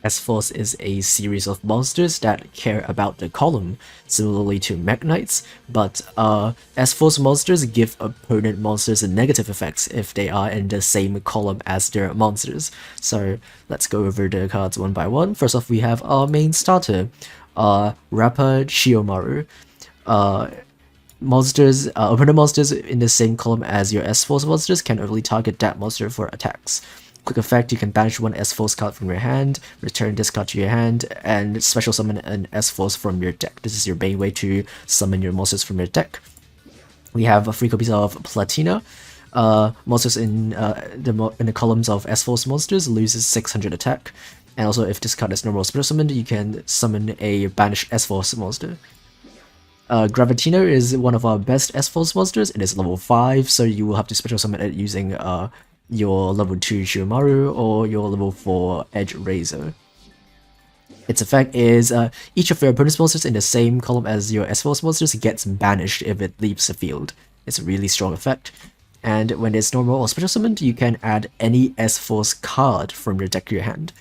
S-Force is a series of monsters that care about the column, similarly to Mech Knights, but S-Force monsters give opponent monsters negative effects if they are in the same column as their monsters. So let's go over the cards one by one. First off, we have our main starter, Rappa Chiyomaru. Opponent monsters in the same column as your S-Force monsters can only target that monster for attacks. Quick effect, you can banish one S-Force card from your hand, return this card to your hand, and special summon an S-Force from your deck. This is your main way to summon your monsters from your deck. We have 3 copies of Platina. Monsters in the columns of S-Force monsters loses 600 attack. And also, if this card is normal special summoned, you can summon a banished S-Force monster. Gravitino is one of our best S-Force monsters. It is level 5, so you will have to special summon it using your level 2 Chiyomaru or your level 4 Edge Razor. Its effect is each of your opponent's monsters in the same column as your S-Force monsters gets banished if it leaves the field. It's a really strong effect. And when it's normal or special summoned, you can add any S-Force card from your deck to your hand.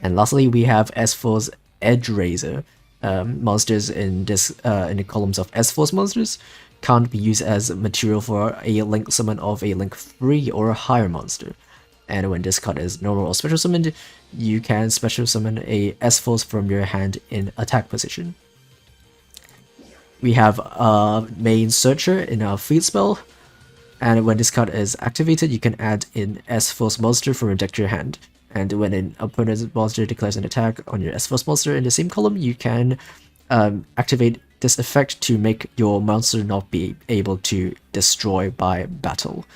And lastly, we have S-Force Edge Razor. Monsters in the columns of S-Force monsters can't be used as material for a link summon of a link 3 or higher monster. And when this card is normal or special summoned, you can special summon a S-Force from your hand in attack position. We have main Searcher in our field spell, and when this card is activated, you can add an S-Force monster from your deck to your hand. And when an opponent's monster declares an attack on your S-Force monster in the same column, you can activate this effect to make your monster not be able to destroy by battle.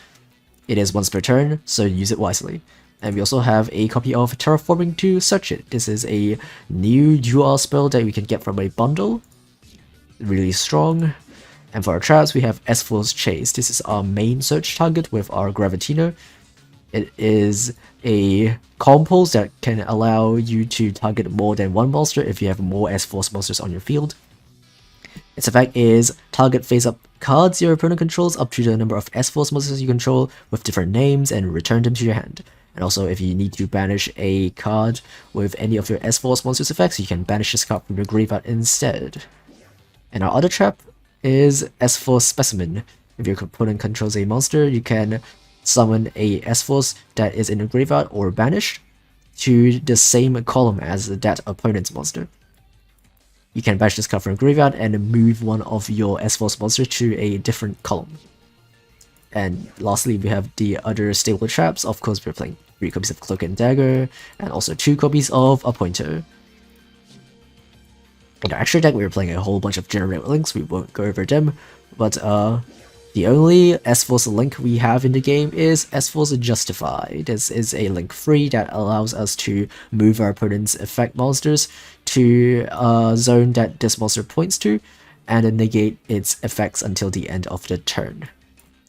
It is once per turn, so use it wisely. And we also have a copy of Terraforming to Search It. This is a new UR spell that we can get from a bundle. Really strong. And for our traps, we have S-Force Chase. This is our main search target with our Gravitino. It is a compulse that can allow you to target more than one monster if you have more S-Force monsters on your field. Its effect is target face-up cards your opponent controls up to the number of S-Force monsters you control with different names and return them to your hand. And also, if you need to banish a card with any of your S-Force monsters effects, you can banish this card from your graveyard instead. And our other trap is S-Force Specimen. If your opponent controls a monster, you can summon a S-Force that is in the graveyard or banished to the same column as that opponent's monster. You can banish this card from the graveyard and move one of your S-Force monsters to a different column. And lastly, we have the other stable traps. Of course, we're playing 3 copies of Cloak and Dagger, and also 2 copies of Appointer. In our extra deck, we were playing a whole bunch of generic links. We won't go over them, but the only S-Force link we have in the game is S-Force Justify. This is a link 3 that allows us to move our opponent's effect monsters to a zone that this monster points to, and then negate its effects until the end of the turn.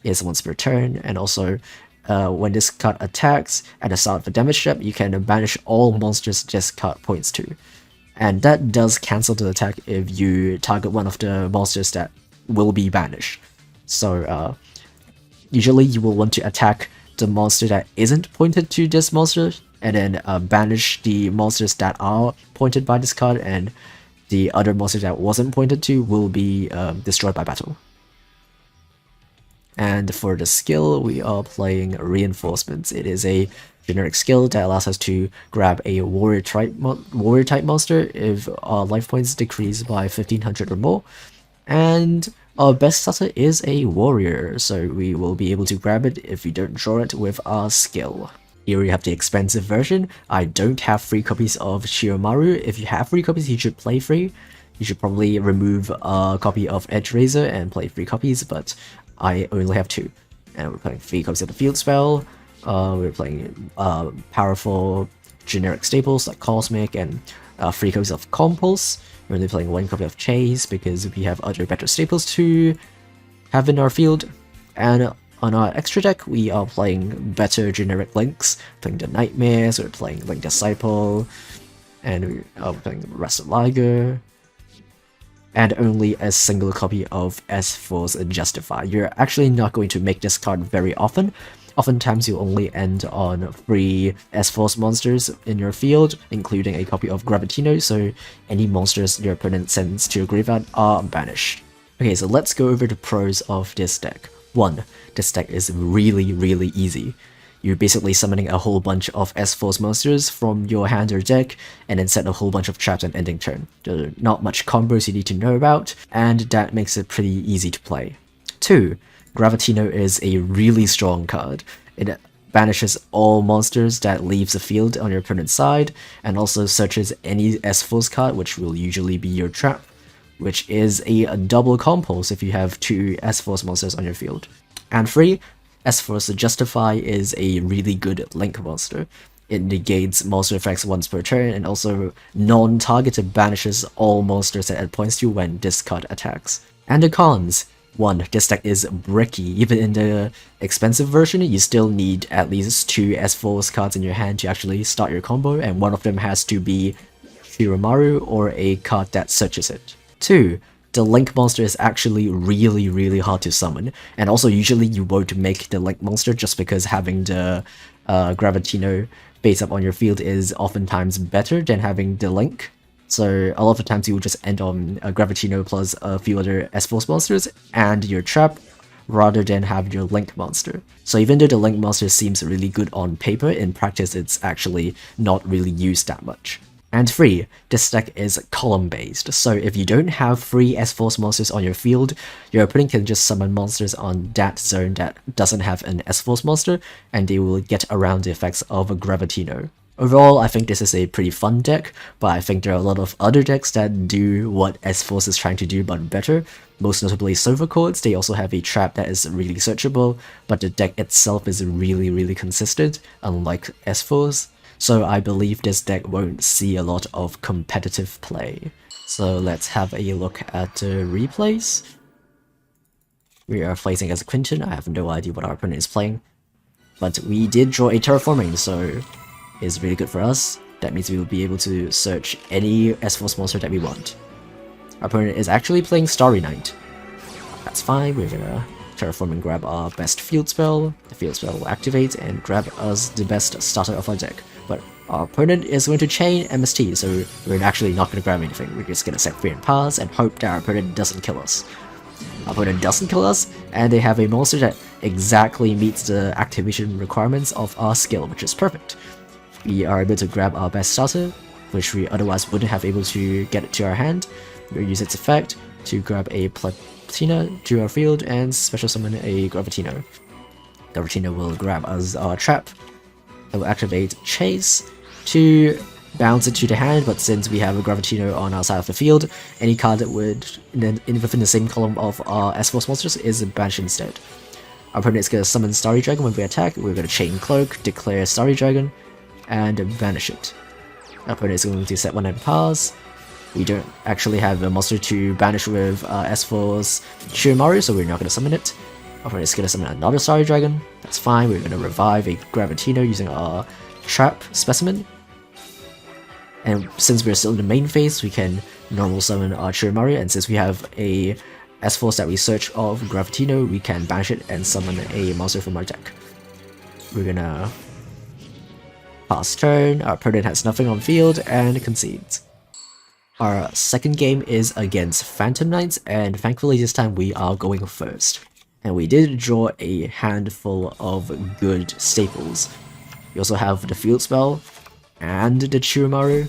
It's once per turn, and also when this card attacks at the start of the damage step, you can banish all monsters this card points to. And that does cancel the attack if you target one of the monsters that will be banished. So usually you will want to attack the monster that isn't pointed to this monster, and then banish the monsters that are pointed by this card, and the other monster that wasn't pointed to will be destroyed by battle. And for the skill, we are playing Reinforcements. It is a generic skill that allows us to grab a warrior type monster if our life points decrease by 1500 or more. And our best starter is a warrior, so we will be able to grab it if we don't draw it with our skill. Here we have the expensive version. I don't have 3 copies of Chiyomaru. If you have 3 copies, you should play 3. You should probably remove a copy of Edge Razor and play 3 copies, but I only have 2. And we're playing 3 copies of the field spell. We're playing powerful generic staples like Cosmic, and 3 copies of Compulse. We're only playing 1 copy of Chase because we have other better staples to have in our field. And on our extra deck, we are playing better generic links, playing the Nightmares, we're playing Link Disciple, and we are playing Rest Liger, and only a single copy of S-Force Justify. You're actually not going to make this card very often, Oftentimes you'll only end on 3 S-Force monsters in your field, including a copy of Gravitino, so any monsters your opponent sends to your graveyard are banished. Okay, so let's go over the pros of this deck. 1. This deck is really easy. You're basically summoning a whole bunch of S-Force monsters from your hand or deck, and then set a whole bunch of traps and ending turn. There are not much combos you need to know about, and that makes it pretty easy to play. 2. Gravitino is a really strong card. It banishes all monsters that leaves the field on your opponent's side, and also searches any S-Force card, which will usually be your trap, which is a double compulse if you have 2 S-Force monsters on your field. And 3. S-Force Justify is a really good link monster. It negates monster effects once per turn, and also non-targeted banishes all monsters that it points to when this card attacks. And the cons. 1. This deck is bricky. Even in the expensive version, you still need at least 2 S-Force cards in your hand to actually start your combo, and one of them has to be Shiromaru or a card that searches it. 2. The Link monster is actually really hard to summon, and also usually you won't make the Link monster just because having the Gravitino base up on your field is oftentimes better than having the Link. So a lot of the times you will just end on a Gravitino plus a few other S-Force monsters and your trap, rather than have your Link monster. So even though the Link monster seems really good on paper, in practice it's actually not really used that much. And 3. This deck is column based, so if you don't have 3 S-Force monsters on your field, your opponent can just summon monsters on that zone that doesn't have an S-Force monster, and they will get around the effects of a Gravitino. Overall, I think this is a pretty fun deck, but I think there are a lot of other decks that do what S-Force is trying to do but better. Most notably Silver Chords. They also have a trap that is really searchable, but the deck itself is really consistent, unlike S-Force. So I believe this deck won't see a lot of competitive play. So let's have a look at the replays. We are facing as Quinton. I have no idea what our opponent is playing, but we did draw a Terraforming, so it's really good for us. That means we will be able to search any S-Force monster that we want. Our opponent is actually playing Starry Night. That's fine, we're gonna Terraform and grab our best field spell. The field spell will activate and grab us the best starter of our deck. But our opponent is going to chain MST, so we're actually not going to grab anything. We're just going to set free and pass and hope that our opponent doesn't kill us. Our opponent doesn't kill us, and they have a monster that exactly meets the activation requirements of our skill, which is perfect. We are able to grab our best starter, which we otherwise wouldn't have able to get it to our hand. We'll use its effect to grab a Platina to our field and special summon a Gravitino. Gravitino will grab us our trap. It will activate Chase to bounce it to the hand, but since we have a Gravitino on our side of the field, any card that would within the same column of our S-Force monsters is banished instead. Our opponent is going to summon Starry Dragon when we attack. We're going to chain Cloak, declare Starry Dragon, and banish it. Our opponent is going to set one and pass. We don't actually have a monster to banish with S-Force Shiromaru, so we're not going to summon it. Our opponent is going to summon another Starry Dragon. That's fine, we're going to revive a Gravitino using our Trap Specimen. And since we're still in the main phase, we can normal summon our Shiromaru, and since we have a S-Force that we search of Gravitino, we can banish it and summon a monster from our deck. We're gonna pass turn, our opponent has nothing on field, and concedes. Our second game is against Phantom Knights, and thankfully this time we are going first. And we did draw a handful of good staples. We also have the field spell and the Shiromaru.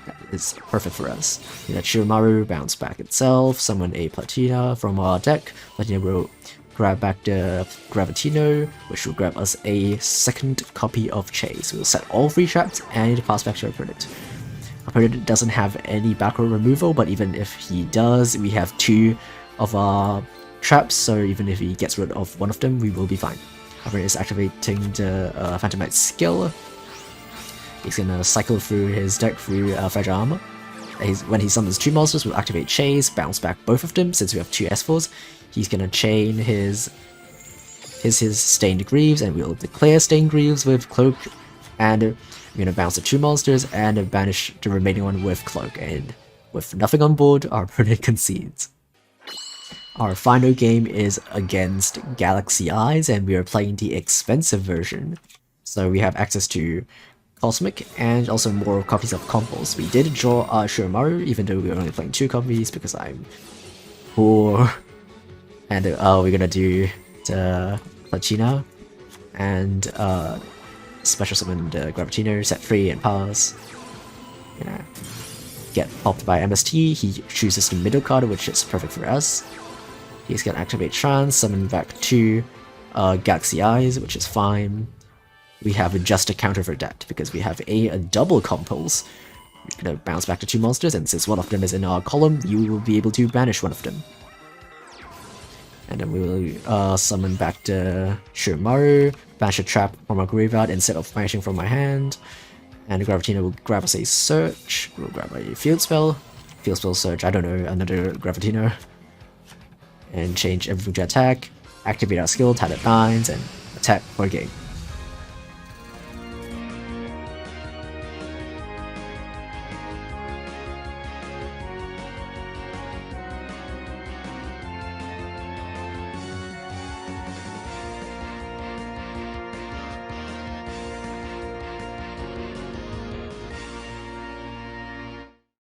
That is perfect for us. That Shiromaru bounce back itself, summon a Platina from our deck. Platina will grab back the Gravitino, which will grab us a second copy of Chase. We'll set all 3 traps and pass back to our opponent. Our opponent doesn't have any backrow removal, but even if he does, we have 2 of our traps, so even if he gets rid of one of them, we will be fine. Our opponent is activating the Phantom Knight's skill. He's gonna cycle through his deck through Fragile Armor. When he summons 2 monsters, we'll activate Chase, bounce back both of them, since we have 2 S-Force. He's gonna chain his Stained Greaves, and we'll declare Stained Greaves with Cloak, and we're gonna bounce the 2 monsters and banish the remaining one with Cloak, and with nothing on board, our opponent concedes. Our final game is against Galaxy Eyes, and we are playing the expensive version. So we have access to Cosmic and also more copies of combos. We did draw Shiromaru, even though we were only playing 2 copies because I'm poor. And we're gonna do the Placina and special summon the Gravitino, set free and pass. Get popped by MST, he chooses the middle card, which is perfect for us. He's gonna activate Trance, summon back 2 Galaxy Eyes, which is fine. We have just a counter for that, because we have a double compulse. We're gonna bounce back to 2 monsters, and since one of them is in our column, you will be able to banish one of them. And then we will summon back the Shiromaru, banish a trap from our graveyard instead of banishing from my hand. And the Gravitino will grab us a Search, we'll grab a Field Spell, Search, I don't know, another Gravitino. And change everything to attack, activate our skill, Tattered Lines, and attack for a game.